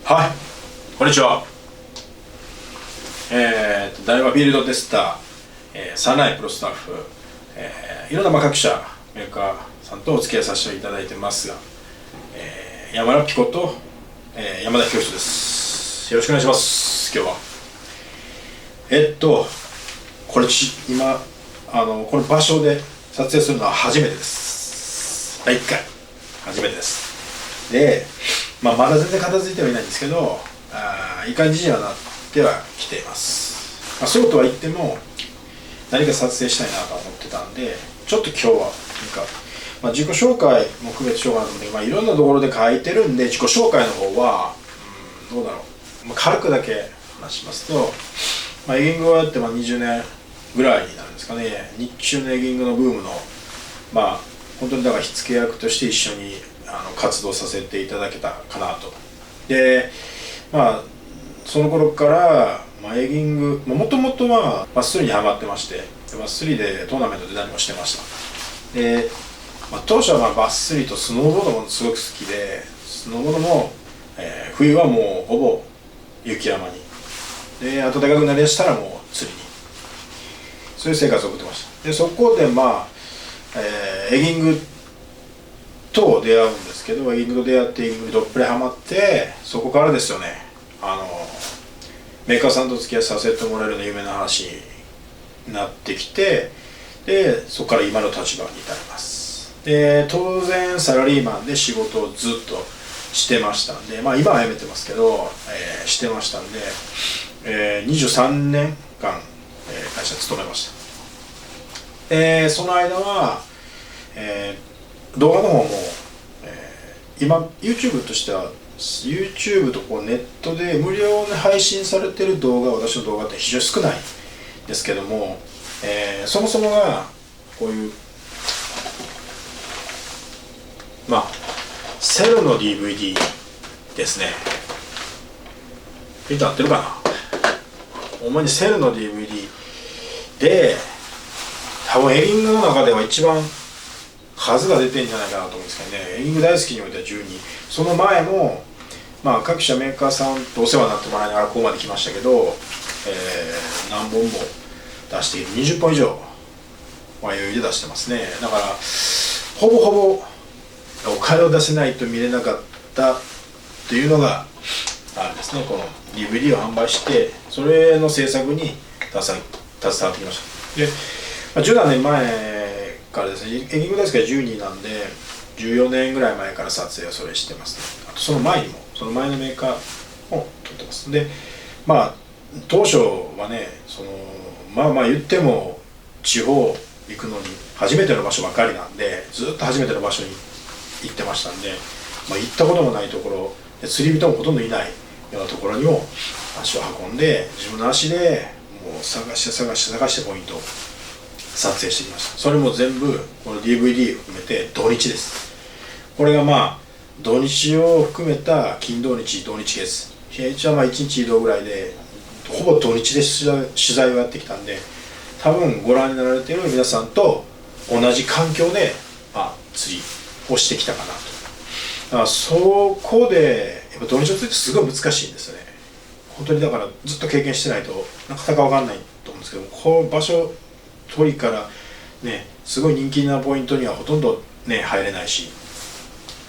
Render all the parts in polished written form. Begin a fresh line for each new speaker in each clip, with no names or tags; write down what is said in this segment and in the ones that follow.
はい、こんにちは。大和フィールドテスター、サンライプロスタッフ、いろんな各社メーカーさんとお付き合いさせていただいてますが、山田ピコと、山田教授です。よろしくお願いします。今日はこれ今この場所で撮影するのは初めてです。第1回初めてです。で、まだ全然片付いてはいないんですけど、いい感じにはなってはきています。そうとは言っても何か撮影したいなと思ってたんで、ちょっと今日は自己紹介も含めてしようかなと思って、いろんなところで書いてるんで、自己紹介の方は、どうだろう、軽くだけ話しますと、エギングをやって20年ぐらいになるんですかね。日中のエギングのブームの本当にだから火付け役として一緒に活動させていただけたかなと。でその頃からエギングもともとはバス釣りにハマってまして、バス釣りでトーナメント出たりもしてました。で、当初はバス釣りとスノーボードもすごく好きで、スノーボードも、冬はもうほぼ雪山に、で暖かくなりだしたらもう釣りに、そういう生活を送ってました。でそこでエギングと出会うんですけど、エギングと出会ってエギングにどっぷりハマって、そこからですよね、メーカーさんと付き合いさせてもらえるような夢の話になってきて、でそこから今の立場に至ります。で当然サラリーマンで仕事をずっとしてましたんで、今は辞めてますけど、してましたんで、23年間、会社勤めました。その間は、動画の方も、今 YouTube としては YouTube とネットで無料で配信されてる動画、私の動画って非常に少ないですけども、そもそもがこういうセルの DVD ですね。ピント合ってるかな。主にセルの DVD で、多分エギングの中では一番数が出てんじゃないかなと思うんですけどね。エギング大好きにおいては12。その前も各社メーカーさんとお世話になってもらいながらここまで来ましたけど、何本も出している。20本以上は余裕で出してますね。だからほぼほぼお金を出せないと見れなかったっていうのがあるんですね。この DVD を販売してそれの制作に携わってきました。で、10何年前からですね、エギング大好きは12なんで14年ぐらい前から撮影をそれしてます、ね。あとその前のメーカーを撮ってます。で当初はね、言っても地方行くのに初めての場所ばかりなんで、ずっと初めての場所に行ってましたんで、行ったこともないところで、釣り人もほとんどいないようなところにも足を運んで、自分の足でもう探してポイントを撮影してきました。それも全部この DVD を含めて土日です。これが土日を含めた金土日月、日にちは1日移動ぐらいで、ほぼ土日で取材をやってきたんで、多分ご覧になられている皆さんと同じ環境で釣りをしてきたかなと。だからそこでやっぱ土日の釣りってすごい難しいんですね。本当にだからずっと経験してないとなかなか分かんないと思うんですけども、この場所取りからね、すごい人気なポイントにはほとんどね入れないし、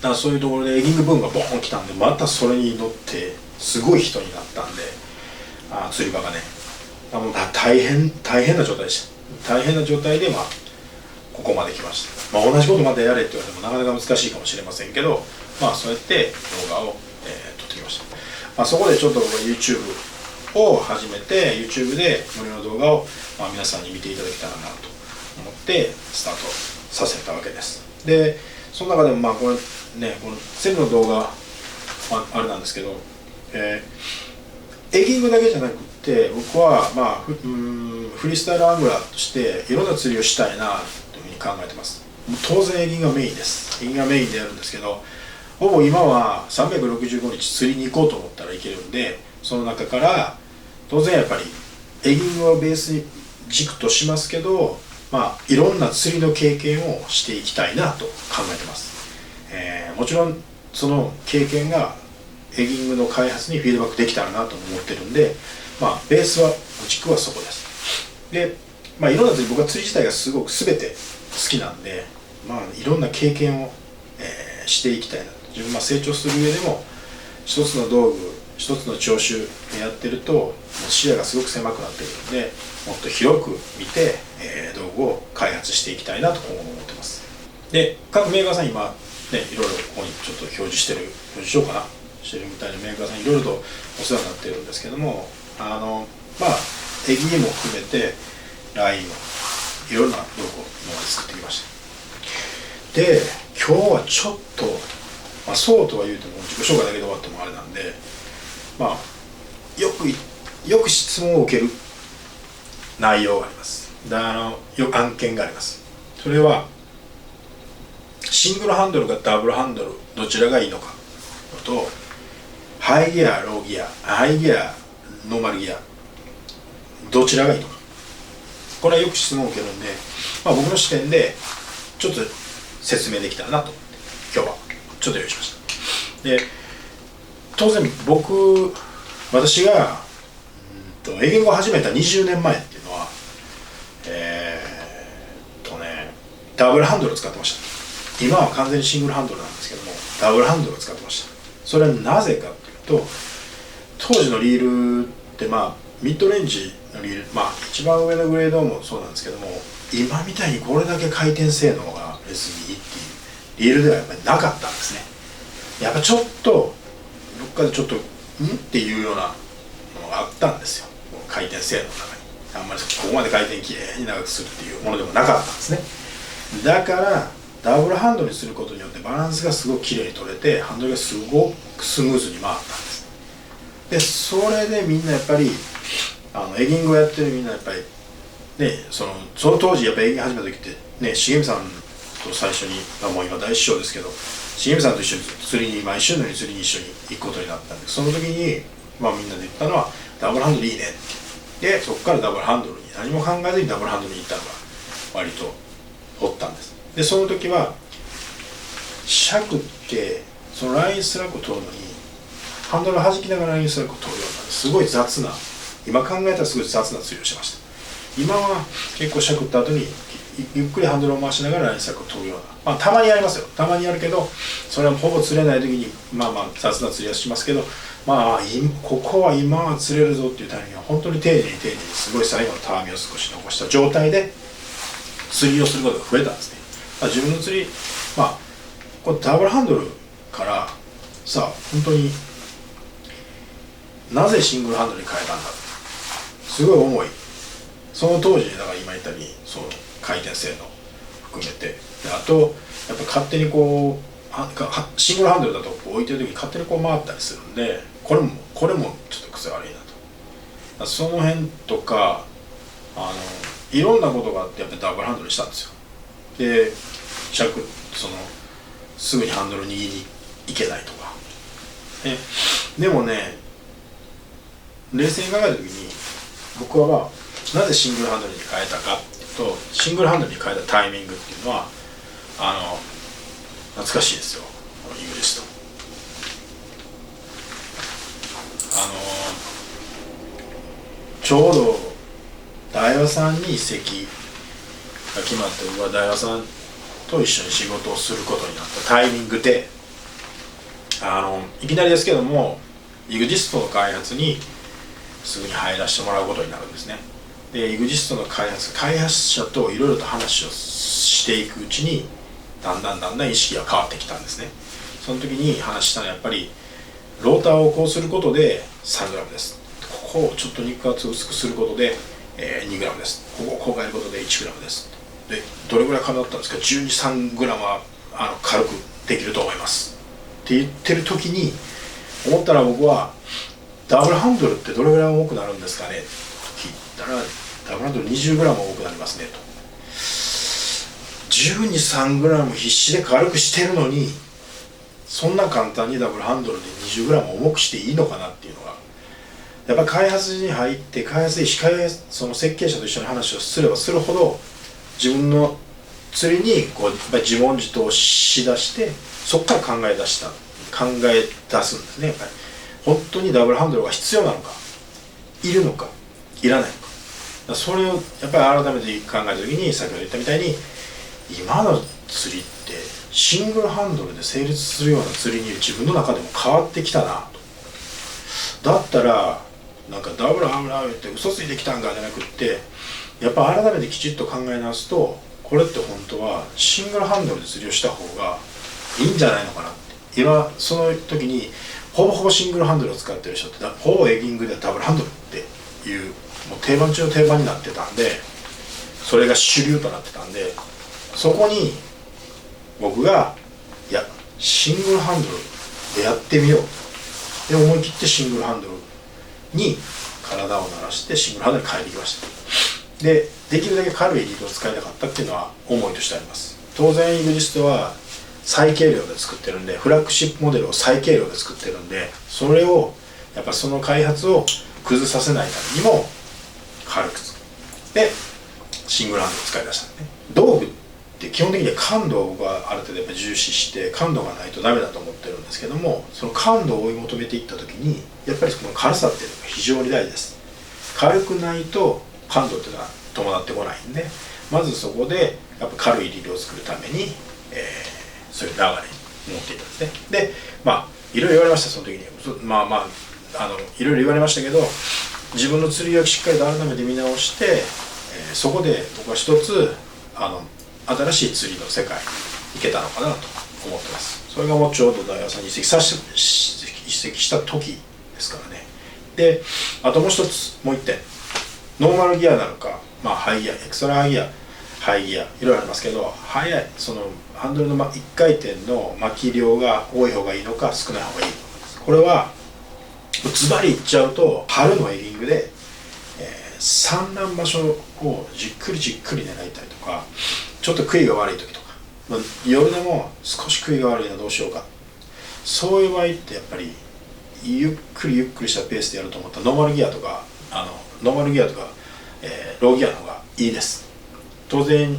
だからそういうところでエギングブームがボーン来たんで、またそれに乗ってすごい人になったんで、釣り場がね、大変な状態でした。大変な状態でここまで来ました。同じことまたやれって言われてもなかなか難しいかもしれませんけど、そうやって動画を、撮ってきました。そこでちょっと僕は YouTube を始めて、 YouTube で無料の動画を、皆さんに見ていただけたらなと思ってスタートさせたわけです。でその中でもこのセルの動画あれなんですけど、エギングだけじゃなくって僕はフリースタイルアングラーとしていろんな釣りをしたいなというふうに考えてます。当然エギングがメインです。エギングがメインでやるんですけど、ほぼ今は365日釣りに行こうと思ったらいけるんで、その中から当然やっぱりエギングをベースに軸としますけど、いろんな釣りの経験をしていきたいなと考えてます。もちろんその経験がエギングの開発にフィードバックできたらなと思ってるんで、ベースは軸はそこです。で、いろんな釣り、僕は釣り自体がすごく全て好きなんで、いろんな経験を、していきたいなと。自分が成長する上でも一つの道具、一つの聴手でやってるともう視野がすごく狭くなってくるので、もっと広く見て、道具を開発していきたいなと今後思ってます。で、各メーカーさん今ね、いろいろここにちょっと表示してる、表示しようかなしてるみたいなメーカーさんいろいろとお世話になってるんですけども、エギも含めてラインをいろんな道具を今まで作ってきました。で、今日はちょっと、そうとは言うても自己紹介だけで終わってもあれなんで、よく質問を受ける内容があります。案件があります。それはシングルハンドルかダブルハンドルどちらがいいのかと、ハイギア、ローギア、ハイギア、ノーマルギアどちらがいいのか、これはよく質問を受けるんで、僕の視点でちょっと説明できたらなと思って今日はちょっと用意しました。で、当然私がエギングを始めた20年前っていうのはダブルハンドルを使ってました。今は完全にシングルハンドルなんですけども、ダブルハンドルを使ってました。それはなぜかっていうと、当時のリールってミッドレンジのリール、一番上のグレードもそうなんですけども、今みたいにこれだけ回転性能が別にいいっていうリールではやっぱりなかったんですね。やっぱちょっとどっかでちょっとっていうようなのがあったんですよ、回転性能の中に。あんまりここまで回転きれいに長くするっていうものでもなかったんですね。だからダブルハンドルにすることによってバランスがすごくきれいに取れて、ハンドルがすごくスムーズに回ったんです。で、それでみんなやっぱりエギングをやってるみんなやっぱりね、その当時やっぱエギング始めた時ってね、重見さんと最初に、もう今大師匠ですけど、重見さんと一緒に釣りに毎週のように釣りに一緒に行くことになったんで、その時にみんなで言ったのはダブルハンドルいいねって。で、そこからダブルハンドルに何も考えずにダブルハンドルに行ったのが割とおったんです。で、その時は尺ってそのラインスラックを取るのにハンドルを弾きながらラインスラックを取るようなすごい雑な、今考えたらすごい雑な釣りをしてました。今は結構尺った後にゆっくりハンドルを回しながらラインスラックを取るような、たまにやりますよ、たまにやるけど、それはほぼ釣れない時に雑な釣りはしますけど、ここは今は釣れるぞっていうタイミングは本当に丁寧にすごい最後のたわみを少し残した状態で釣りをすることが増えたんですね。自分の釣り、このダブルハンドルから本当になぜシングルハンドルに変えたんだってすごい重い。その当時だから今言ったようにその回転性能含めて、であとやっぱ勝手にシングルハンドルだと置いてる時に勝手に回ったりするんで、これもちょっと癖悪いなと。その辺とかいろんなことがあってやっぱりダブルハンドルにしたんですよ。で、すぐにハンドル握りいけないとか。でもね、冷静に考えた時に僕はなぜシングルハンドルに変えたかっていうと、シングルハンドルに変えたタイミングっていうのは懐かしいですよ、イグリスト。ちょうど大和さんに移籍が決まって、僕は大和さんと一緒に仕事をすることになったタイミングで、いきなりですけどもイグジストの開発にすぐに入らせてもらうことになるんですね。で、イグジストの開発者といろいろと話をしていくうちにだんだん意識が変わってきたんですね。その時に話したのはやっぱりローターをこうすることで 3g です、ここをちょっと肉厚を薄くすることで、2g です、ここをこう変えることで 1g です。で、どれぐらい軽かったんですか、3g は軽くできると思いますって言ってる時に思ったら、僕はダブルハンドルってどれぐらい重くなるんですかねと聞いたら、ダブルハンドル 20g 重くなりますねと。3g 必死で軽くしてるのに、そんな簡単にダブルハンドルで 20g 重くしていいのかなっていうのが、やっぱ開発に入ってその設計者と一緒に話をすればするほど自分の釣りにやっぱり自問自答しだして、そこから考え出すんですね。やっぱり本当にダブルハンドルが必要なのか、いるのかいらないのか、それをやっぱり改めて考えた時に、先ほど言ったみたいに今の釣りってシングルハンドルで成立するような釣りに自分の中でも変わってきたなと。だったらなんかダブルハンドルって嘘ついてきたんかじゃなくって、やっぱ改めてきちっと考え直すと、これって本当はシングルハンドルで釣りをした方がいいんじゃないのかなって。今その時にほぼほぼシングルハンドルを使ってる人ってほぼエギングではダブルハンドルっていうもう定番中の定番になってたんで、それが主流となってたんで、そこに僕がいやシングルハンドルでやってみようで思い切ってシングルハンドルに体を慣らしてシングルハンドルに変えてきました。でできるだけ軽いリードを使いたかったっていうのは思いとしてあります。当然イグジストは最軽量で作ってるんで、フラッグシップモデルを最軽量で作ってるんで、それをやっぱその開発を崩させないためにも軽くでシングルハンドルを使い出したんでね。道具って基本的には感度を僕はある程度やっぱ重視して感度がないとダメだと思ってるんですけども、その感度を追い求めていった時にやっぱりこの軽さっていうのが非常に大事です。軽くないと感度っていうのは伴ってこないんで、まずそこでやっぱ軽いリードを作るために、そういう流れに持っていったんですね。でいろいろ言われました。その時にいろいろ言われましたけど、自分の釣りをしっかりと改めて見直して、そこで僕は一つ新しい釣りの世界に行けたのかなと思ってます。それがもうちょうど大和さんに移籍した時ですからね。であともう一点、ノーマルギアなのか、ハイギア、エクストラハイギア、ハイギアいろいろありますけど、速いそのハンドルの1回転の巻き量が多い方がいいのか少ない方がいいのか、これはズバリ言っちゃうと、春のエギングで、産卵場所をじっくり狙いたいとか、ちょっと杭が悪い時とか、夜でも少し杭が悪いのどうしようか、そういう場合ってやっぱりゆっくりしたペースでやると思ったらノーマルギアとかローギアの方がいいです。当然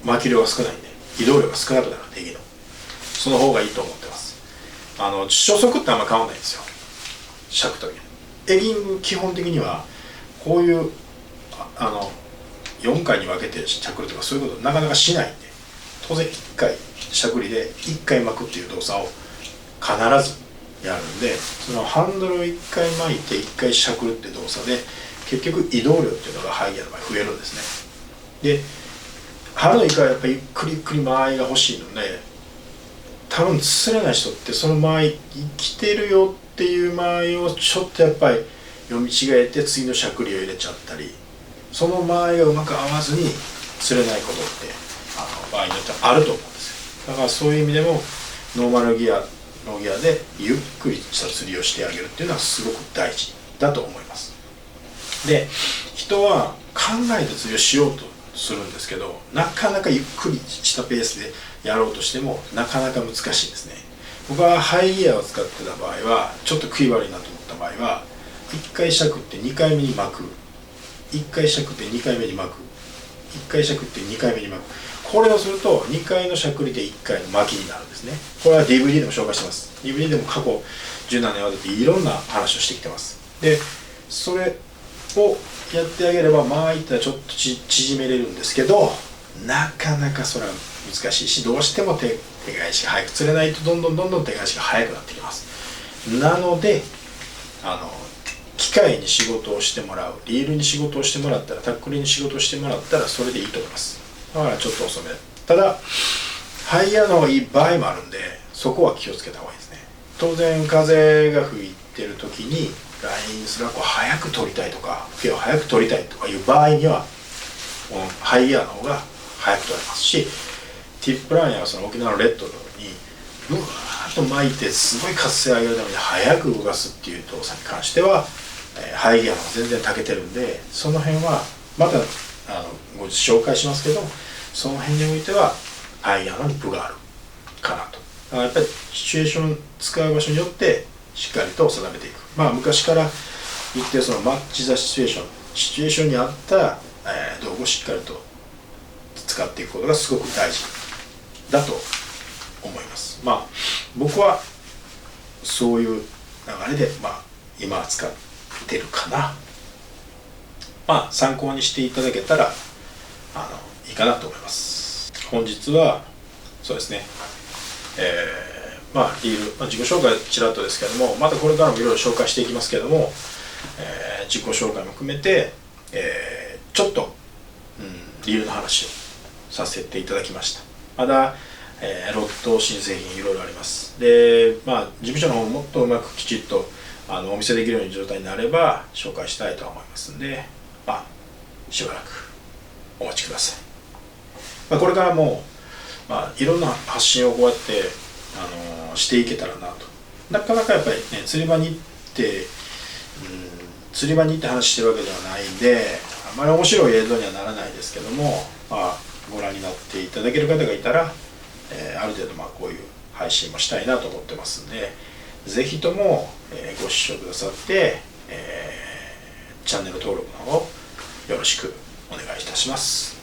巻き量が少ないんで移動量が少なくなるんで、エギのその方がいいと思ってます。初速ってあんま変わんないんですよ、尺とエギング。基本的にはこういう4回に分けてしゃくるとかそういうことなかなかしないんで、当然1回しゃくりで1回巻くっていう動作を必ずやるんで、そのハンドルを1回巻いて1回しゃくるって動作で結局移動量っていうのがハイギアの場合増えるんですね。で春のイカはやっぱりゆっくり間合いが欲しいので、多分釣れない人ってその間合い生きてるよっていう間合いをちょっとやっぱり読み違えて次のしゃくりを入れちゃったり、その間合いがうまく合わずに釣れないことって場合によってはあると思うんですよ。だからそういう意味でもノーマルギアローギアでゆっくりした釣りをしてあげるっていうのはすごく大事だと思います。で人は考えて釣りをしようとするんですけど、なかなかゆっくりしたペースでやろうとしてもなかなか難しいですね。僕はハイギアを使ってた場合はちょっと食い悪いなと思った場合は、1回しゃくって2回目に巻く、1回しゃくって2回目に巻く、1回しゃくって2回目に巻く、これをすると2回のしゃくりで1回の巻きになるんですね。これは DVD でも紹介してます。 DVD でも過去10何年わたっていろんな話をしてきてます。でそれをやってあげれば間合いってのはちょっと縮めれるんですけど、なかなかそれは難しいし、どうしても手返しが早く釣れないとどんどん手返しが早くなってきます。なので機械に仕事をしてもらう、リールに仕事をしてもらったら、タックルに仕事をしてもらったらそれでいいと思います。だからちょっと遅め。ただハイギアの方がいい場合もあるんで、そこは気をつけた方がいいですね。当然風が吹いてる時にラインスラックを早く取りたいとかフェを早く取りたいとかいう場合にはこのハイギアの方が早く取れますし、ティップラインやその沖縄のレッドのようにブワーッと巻いてすごい活性を上げるために早く動かすっていう動作に関してはハイギアの方が全然長けてるんで、その辺はまたご紹介しますけど、その辺においてはハイギアの方にプがあるかなと。だからやっぱりシチュエーション使う場所によってしっかりと定めていく。昔から言ってるそのマッチ・ザ・シチュエーションに合った道具をしっかりと使っていくことがすごく大事だと思います。僕はそういう流れで、今は使ってるかな。参考にしていただけたらいいかなと思います。本日はそうですね、リール、自己紹介ちらっとですけども、またこれからもいろいろ紹介していきますけども、自己紹介も含めて、ちょっと、リールの話をさせていただきました。まだ、ロット新製品いろいろあります。で、事務所の方もっとうまくきちっとお見せできるような状態になれば紹介したいと思いますんで、しばらくお待ちください。これからも、いろんな発信をこうやってしていけたらなと。なかなかやっぱりね、釣り場に行って話してるわけではないんで、あまり面白い映像にはならないですけども、ご覧になっていただける方がいたら、ある程度こういう配信もしたいなと思ってますんで、ぜひとも、ご視聴くださって、チャンネル登録の方よろしくお願いいたします。